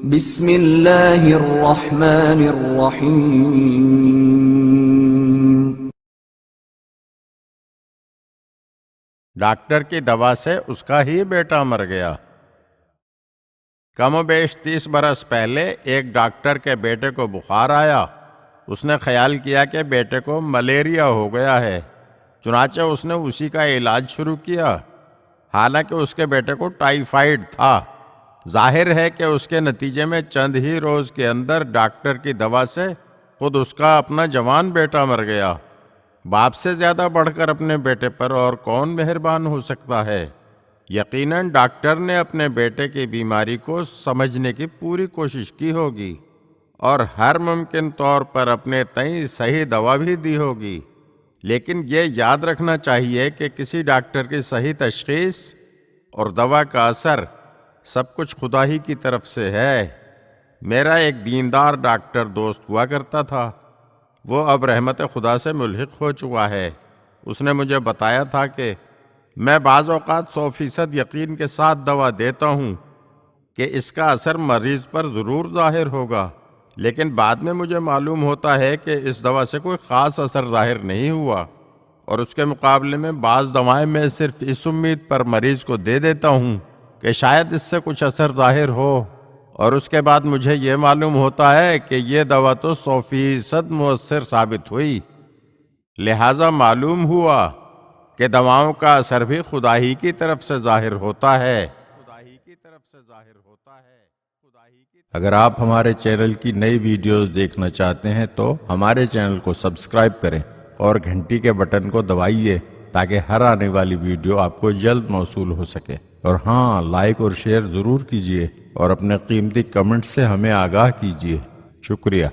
بسم اللہ الرحمن الرحیم۔ ڈاکٹر کی دوا سے اس کا ہی بیٹا مر گیا۔ کم و بیش 30 برس پہلے ایک ڈاکٹر کے بیٹے کو بخار آیا۔ اس نے خیال کیا کہ بیٹے کو ملیریا ہو گیا ہے، چنانچہ اس نے اسی کا علاج شروع کیا، حالانکہ اس کے بیٹے کو ٹائیفائیڈ تھا۔ ظاہر ہے کہ اس کے نتیجے میں چند ہی روز کے اندر ڈاکٹر کی دوا سے خود اس کا اپنا جوان بیٹا مر گیا۔ باپ سے زیادہ بڑھ کر اپنے بیٹے پر اور کون مہربان ہو سکتا ہے؟ یقیناً ڈاکٹر نے اپنے بیٹے کی بیماری کو سمجھنے کی پوری کوشش کی ہوگی اور ہر ممکن طور پر اپنے تئیں صحیح دوا بھی دی ہوگی، لیکن یہ یاد رکھنا چاہیے کہ کسی ڈاکٹر کی صحیح تشخیص اور دوا کا اثر سب کچھ خدا ہی کی طرف سے ہے۔ میرا ایک دیندار ڈاکٹر دوست ہوا کرتا تھا، وہ اب رحمت خدا سے ملحق ہو چکا ہے۔ اس نے مجھے بتایا تھا کہ میں بعض اوقات 100% یقین کے ساتھ دوا دیتا ہوں کہ اس کا اثر مریض پر ضرور ظاہر ہوگا، لیکن بعد میں مجھے معلوم ہوتا ہے کہ اس دوا سے کوئی خاص اثر ظاہر نہیں ہوا، اور اس کے مقابلے میں بعض دوائیں میں صرف اس امید پر مریض کو دے دیتا ہوں کہ شاید اس سے کچھ اثر ظاہر ہو، اور اس کے بعد مجھے یہ معلوم ہوتا ہے کہ یہ دوا تو 100% مؤثر ثابت ہوئی۔ لہٰذا معلوم ہوا کہ دواؤں کا اثر بھی خدا ہی کی طرف سے ظاہر ہوتا ہے۔ اگر آپ ہمارے چینل کی نئی ویڈیوز دیکھنا چاہتے ہیں تو ہمارے چینل کو سبسکرائب کریں اور گھنٹی کے بٹن کو دبائیے تاکہ ہر آنے والی ویڈیو آپ کو جلد موصول ہو سکے، اور ہاں، لائک اور شیئر ضرور کیجیے اور اپنے قیمتی کمنٹ سے ہمیں آگاہ کیجیے۔ شکریہ۔